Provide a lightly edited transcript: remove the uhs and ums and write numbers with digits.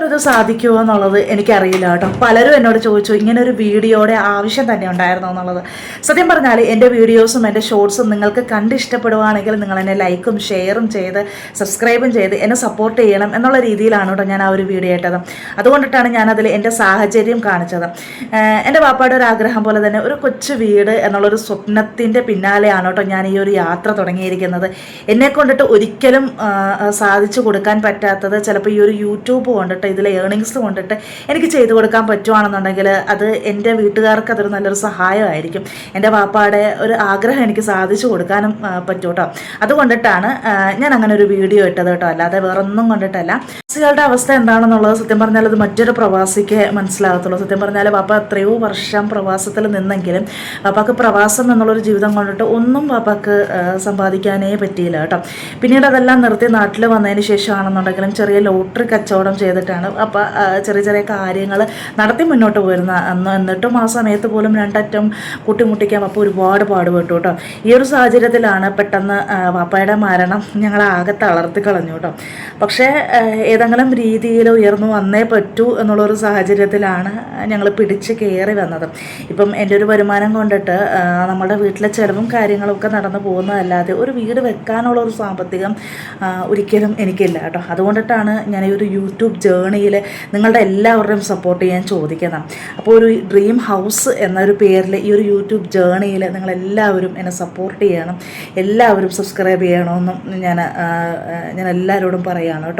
ഇത് സാധിക്കുമോ എന്നുള്ളത് എനിക്കറിയില്ല കേട്ടോ. പലരും എന്നോട് ചോദിച്ചു ഇങ്ങനെ ഒരു വീഡിയോയുടെ ആവശ്യം തന്നെ ഉണ്ടായിരുന്നോ എന്നുള്ളത്. സത്യം പറഞ്ഞാൽ എൻ്റെ വീഡിയോസും എൻ്റെ ഷോർട്സും നിങ്ങൾക്ക് കണ്ട് ഇഷ്ടപ്പെടുവാണെങ്കിൽ നിങ്ങൾ എന്നെ ലൈക്കും ഷെയറും ചെയ്ത് സബ്സ്ക്രൈബും ചെയ്ത് എന്നെ സപ്പോർട്ട് ചെയ്യണം എന്നുള്ള രീതിയിലാണ് കേട്ടോ ഞാൻ ആ ഒരു വീഡിയോ ഇട്ടത്. അതുകൊണ്ടിട്ടാണ് ഞാനതിൽ എൻ്റെ സാഹചര്യം കാണിച്ചത്. എൻ്റെ പാപ്പയുടെ ഒരു ആഗ്രഹം പോലെ തന്നെ ഒരു കൊച്ചു വീട് എന്നുള്ളൊരു സ്വപ്നത്തിൻ്റെ പിന്നാലെയാണ് കേട്ടോ ഞാൻ ഈ ഒരു യാത്ര തുടങ്ങിയിരിക്കുന്നത്. എന്നെ കൊണ്ടിട്ട് ഒരിക്കലും സാധിച്ചു കൊടുക്കാൻ പറ്റാത്തത് ചിലപ്പോൾ ഈ ഒരു യൂട്യൂബ് കൊണ്ടിട്ട് ഇതിലെ ഏർണിങ്സ് കൊണ്ടിട്ട് എനിക്ക് ചെയ്തു കൊടുക്കാൻ പറ്റുവാണെന്നുണ്ടെങ്കിൽ അത് എൻ്റെ വീട്ടുകാർക്ക് അതൊരു നല്ലൊരു സഹായമായിരിക്കും. എൻ്റെ പാപ്പയുടെ ഒരു ആഗ്രഹം എനിക്ക് സാധിച്ചു കൊടുക്കാനും പറ്റും കേട്ടോ. അതുകൊണ്ടിട്ടാണ് ഞാൻ അങ്ങനെ ഒരു വീഡിയോ ഇട്ടത് കേട്ടോ, അല്ലാതെ വേറൊന്നും കൊണ്ടിട്ടല്ല. പ്രവാസികളുടെ അവസ്ഥ എന്താണെന്നുള്ളത് സത്യം പറഞ്ഞാൽ അത് മറ്റൊരു പ്രവാസിക്ക് മനസ്സിലാകത്തുള്ളൂ. സത്യം പറഞ്ഞാൽ പാപ്പ എത്രയോ വർഷം പ്രവാസത്തിൽ നിന്നെങ്കിലും പാപ്പാക്ക് പ്രവാസം എന്നുള്ളൊരു ജീവിതം കൊണ്ടിട്ട് ഒന്നും പാപ്പാക്ക് സമ്പാദിക്കാനേ പറ്റിയില്ല കേട്ടോ. പിന്നീട് അതെല്ലാം നിർത്തി നാട്ടിൽ വന്നതിന് ശേഷമാണെന്നുണ്ടെങ്കിലും ചെറിയ ലോട്ടറി കച്ചവടം ചെയ്തിട്ടാണ് അപ്പം ചെറിയ ചെറിയ കാര്യങ്ങൾ നടത്തി മുന്നോട്ട് പോയിരുന്ന എന്നിട്ടും ആ സമയത്ത് പോലും രണ്ടറ്റം കൂട്ടിമുട്ടിക്കാൻ പപ്പ ഒരുപാട് പാടുപെട്ടു കേട്ടോ. ഈ ഒരു സാഹചര്യത്തിലാണ് പെട്ടെന്ന് പാപ്പയുടെ മരണം ഞങ്ങളാകെ തളർത്തി കളഞ്ഞു കേട്ടോ. പക്ഷേ ഏതെങ്കിലും രീതിയിൽ ഉയർന്നു വന്നേ പറ്റൂ എന്നുള്ളൊരു സാഹചര്യത്തിലാണ് ഞങ്ങൾ പിടിച്ച് കയറി വന്നത്. ഇപ്പം എൻ്റെ ഒരു വരുമാനം കൊണ്ടിട്ട് നമ്മുടെ വീട്ടിലെ ചിലവും കാര്യങ്ങളൊക്കെ നടന്നു പോകുന്നതല്ലാതെ ഒരു വീട് വെക്കാനുള്ള ഒരു സാമ്പത്തികം ഒരിക്കലും എനിക്കില്ല കേട്ടോ. അതുകൊണ്ടിട്ടാണ് ഞാൻ ഈ ഒരു യൂട്യൂബ് ജേണിയിൽ നിങ്ങളുടെ എല്ലാവരുടെയും സപ്പോർട്ട് ചെയ്യാൻ ചോദിക്കുന്നത്. അപ്പോൾ ഒരു ഡ്രീം ഹൗസ് എന്നൊരു പേരിൽ ഈ ഒരു യൂട്യൂബ് ജേണിയിൽ നിങ്ങളെല്ലാവരും എന്നെ സപ്പോർട്ട് ചെയ്യണം, എല്ലാവരും സബ്സ്ക്രൈബ് ചെയ്യണമെന്നും ഞാൻ എല്ലാവരോടും പറയുകയാണ് കേട്ടോ.